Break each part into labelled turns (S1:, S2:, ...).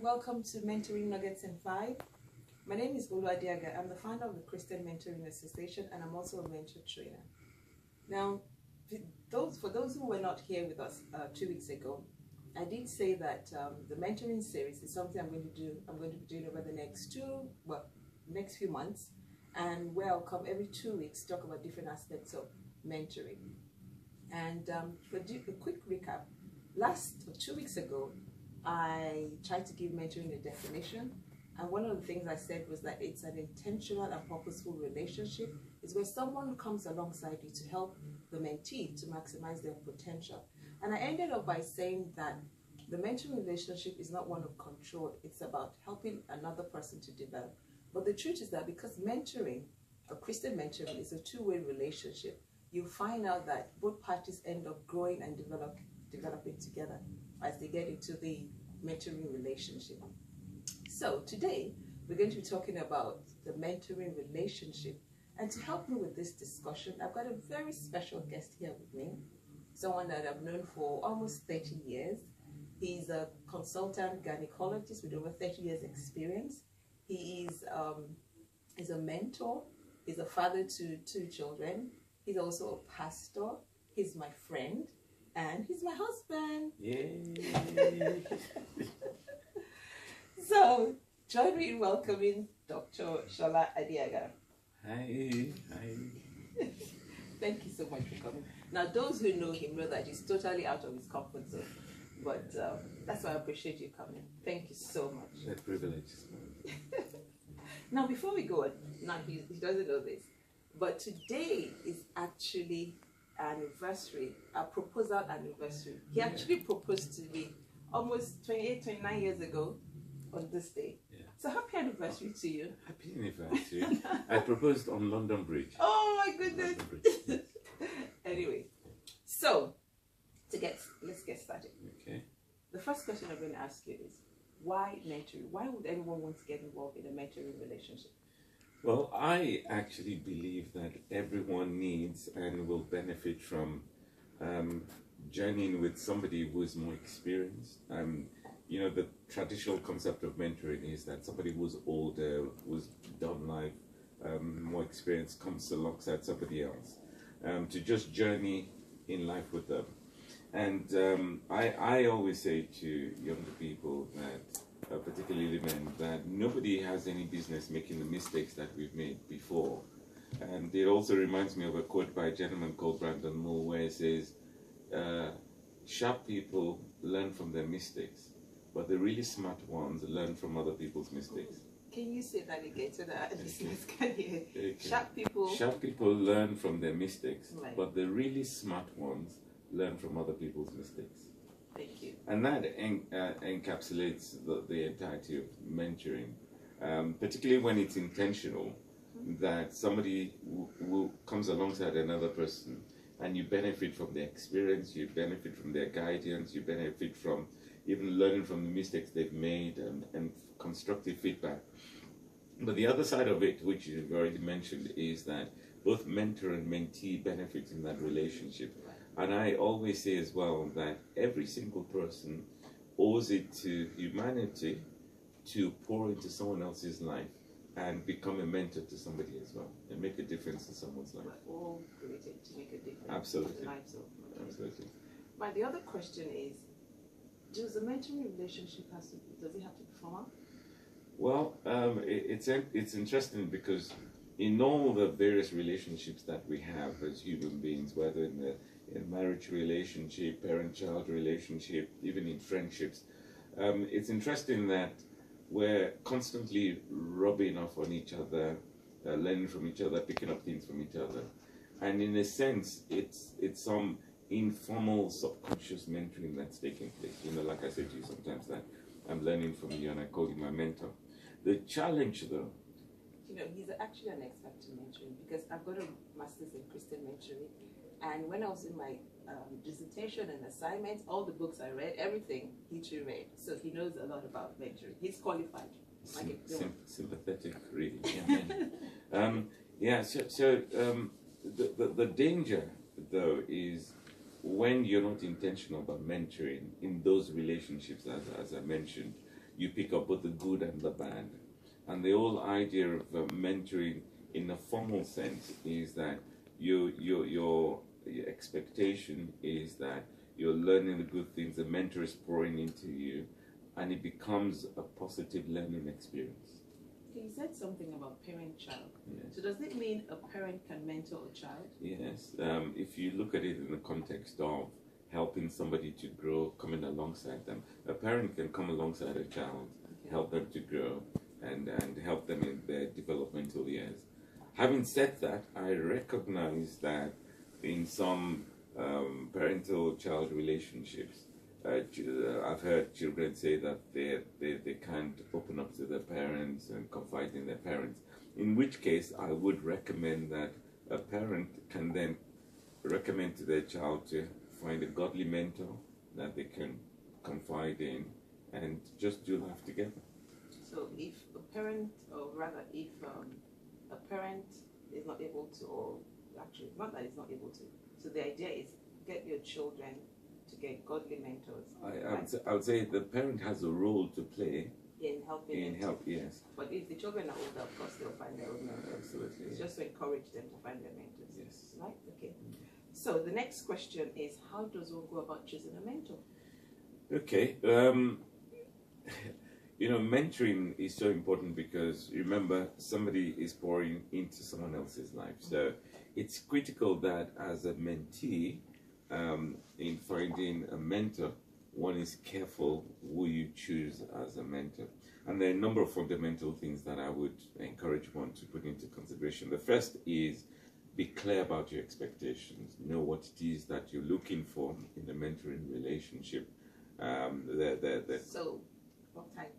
S1: welcome to Mentoring Nuggets in 5. My name is Olu Adiaga. I'm the founder of the Christian Mentoring Association, and I'm also a mentor trainer. Now, for those who were not here with us 2 weeks ago, I did say that the mentoring series is something I'm going to be doing over the next few months, and where I'll come every 2 weeks to talk about different aspects of mentoring. And for a quick recap, 2 weeks ago, I tried to give mentoring a definition, and one of the things I said was that it's an intentional and purposeful relationship. It's where someone comes alongside you to help the mentee to maximize their potential. And I ended up by saying that the mentoring relationship is not one of control, it's about helping another person to develop. But the truth is that because mentoring, or Christian mentoring, is a two-way relationship, you find out that both parties end up growing and developing together as they get into the mentoring relationship. So today, we're going to be talking about the mentoring relationship. And to help me with this discussion, I've got a very special guest here with me, someone that I've known for almost 30 years. He's a consultant gynecologist with over 30 years experience. He is a mentor. He's a father to 2 children. He's also a pastor. He's my friend. And he's my husband.
S2: Yay!
S1: So, join me in welcoming Dr. Shola Adiaga.
S2: Hi. Hi.
S1: Thank you so much for coming. Now, those who know him know that he's totally out of his comfort zone. But that's why I appreciate you coming. Thank you so much.
S2: That privilege.
S1: Now, before we go on, now he doesn't know this, but today is actually anniversary, a proposal anniversary. He actually proposed to me almost 28, 29 years ago on this day.
S2: Yeah.
S1: So happy anniversary to you.
S2: Happy anniversary. I proposed on London Bridge.
S1: Oh my goodness.
S2: Bridge.
S1: Anyway, so let's get started.
S2: Okay.
S1: The first question I'm going to ask you is, why mentoring? Why would anyone want to get involved in a mentoring relationship?
S2: Well, I actually believe that everyone needs and will benefit from journeying with somebody who is more experienced. You know, the traditional concept of mentoring is that somebody who's older, who's done life, more experienced, comes alongside somebody else to just journey in life with them. And I always say to younger people that, particularly men, that nobody has any business making the mistakes that we've made before. And it also reminds me of a quote by a gentleman called Brandon Moore, where it says, sharp people learn from their mistakes, but the really smart ones learn from other people's mistakes.
S1: Can you say that again so that listeners can hear?
S2: Okay.
S1: Sharp
S2: people learn from their mistakes,
S1: right,
S2: but the really smart ones learn from other people's mistakes.
S1: Thank you.
S2: And that encapsulates the entirety of mentoring, particularly when it's intentional, that somebody who comes alongside another person and you benefit from their experience, you benefit from their guidance, you benefit from even learning from the mistakes they've made and constructive feedback. But the other side of it, which you've already mentioned, is that both mentor and mentee benefit in that relationship. And I always say as well that every single person owes it to humanity to pour into someone else's life and become a mentor to somebody as well and make a difference in someone's life.
S1: We're all created to make a difference.
S2: Absolutely.
S1: In the lives of others.
S2: Absolutely.
S1: But the other question is, does the mentoring relationship does it have to be formal?
S2: Well, it's interesting because in all the various relationships that we have as human beings, whether in marriage relationship, parent-child relationship, even in friendships, it's interesting that we're constantly rubbing off on each other, learning from each other, picking up things from each other. And in a sense, it's some informal, subconscious mentoring that's taking place. You know, like I said to you sometimes that I'm learning from you and I call you my mentor. The challenge though,
S1: you know, he's actually an expert in mentoring because I've got a master's in Christian mentoring, and when I was in my dissertation and assignments, all the books I read, everything he too read, so he knows a lot about mentoring. He's qualified.
S2: Sympathetic, really. Yeah. The danger though is when you're not intentional about mentoring in those relationships, as I mentioned, you pick up both the good and the bad. And the whole idea of mentoring in a formal sense is that your expectation is that you're learning the good things, the mentor is pouring into you, and it becomes a positive learning experience.
S1: Okay, you said something about parent-child.
S2: Yes.
S1: So does it mean a parent can mentor a child?
S2: Yes. If you look at it in the context of helping somebody to grow, coming alongside them, a parent can come alongside a child, help them to grow, and help them in their developmental years. Having said that, I recognize that in some parental-child relationships, I've heard children say that they can't open up to their parents and confide in their parents, in which case I would recommend that a parent can then recommend to their child to find a godly mentor that they can confide in and just do life together.
S1: So if a parent, or rather if a parent is not able to, or actually not that it's not able to, so the idea is get your children to get godly mentors.
S2: I would say the parent has a role to play
S1: in helping
S2: in help, yes.
S1: But if the children are older, of course they'll find their own mentors.
S2: Absolutely.
S1: It's just to encourage them to find their mentors.
S2: Yes.
S1: Right? Okay. So the next question is, how does one go about choosing a mentor?
S2: Okay. Mentoring is so important because remember, somebody is pouring into someone else's life. So it's critical that as a mentee, in finding a mentor, one is careful who you choose as a mentor. And there are a number of fundamental things that I would encourage one to put into consideration. The first is be clear about your expectations. Know what it is that you're looking for in a mentoring relationship.
S1: So, what type,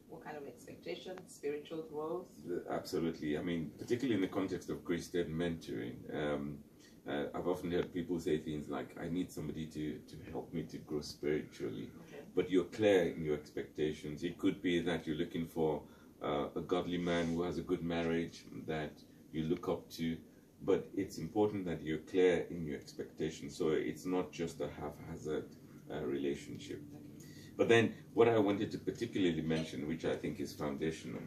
S1: what kind of expectations? Spiritual growth?
S2: Absolutely. I mean, particularly in the context of Christian mentoring, I've often heard people say things like, I need somebody to help me to grow spiritually.
S1: Okay.
S2: But you're clear in your expectations. It could be that you're looking for a godly man who has a good marriage that you look up to, but it's important that you're clear in your expectations, so it's not just a haphazard relationship. But then what I wanted to particularly mention, which I think is foundational,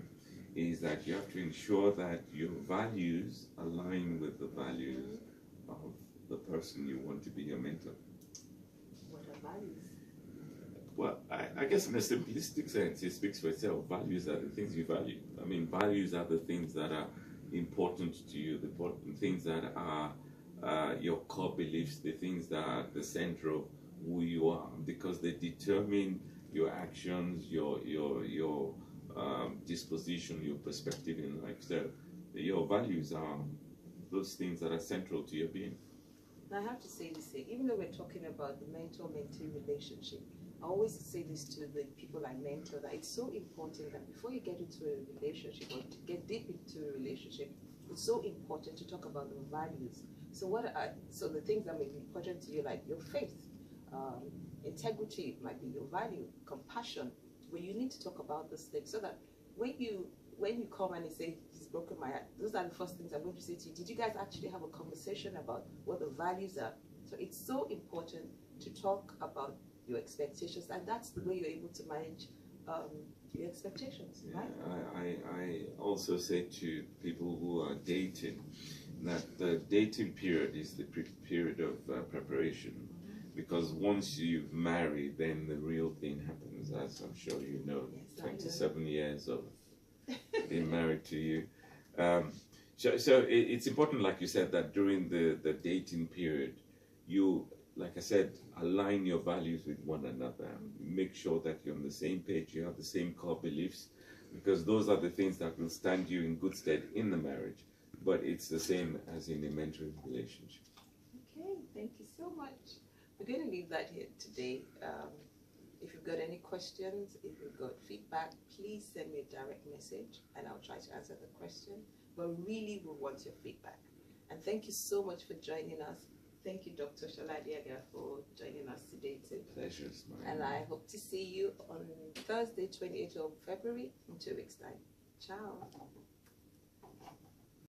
S2: is that you have to ensure that your values align with the values of the person you want to be your mentor.
S1: What are values?
S2: Well, I guess in a simplistic sense, it speaks for itself. Values are the things you value. I mean, values are the things that are important to you, the important things that are your core beliefs, the things that are the center of who you are, because they determine your actions, your disposition, your perspective in life. So your values are those things that are central to your being.
S1: Now I have to say this thing, even though we're talking about the mentor-mentee relationship, I always say this to the people I mentor, that it's so important that before you get into a relationship or to get deep into a relationship, it's so important to talk about the values. So the things that may be important to you, like your faith, integrity might be your value, compassion, but you need to talk about those things so that when you come and you say, he's broken my heart, those are the first things I'm going to say to you. Did you guys actually have a conversation about what the values are? So it's so important to talk about your expectations, and that's the way you're able to manage your expectations, right?
S2: I also say to people who are dating that the dating period is the period of preparation, because once you've married, then the real thing happens, as I'm sure you know.
S1: Yes,
S2: 27 years of being married to you. So it's important, like you said, that during the dating period, you, like I said, align your values with one another. Make sure that you're on the same page, you have the same core beliefs, because those are the things that will stand you in good stead in the marriage. But it's the same as in a mentoring relationship.
S1: Okay, thank you so much. We're going to leave that here today. If you've got any questions, if you've got feedback, please send me a direct message and I'll try to answer the question. But really, we want your feedback. And thank you so much for joining us. Thank you, Dr. Shola Adiaga, for joining us today too.
S2: Pleasure is mine.
S1: And I hope to see you on Thursday, 28th of February in 2 weeks' time. Ciao.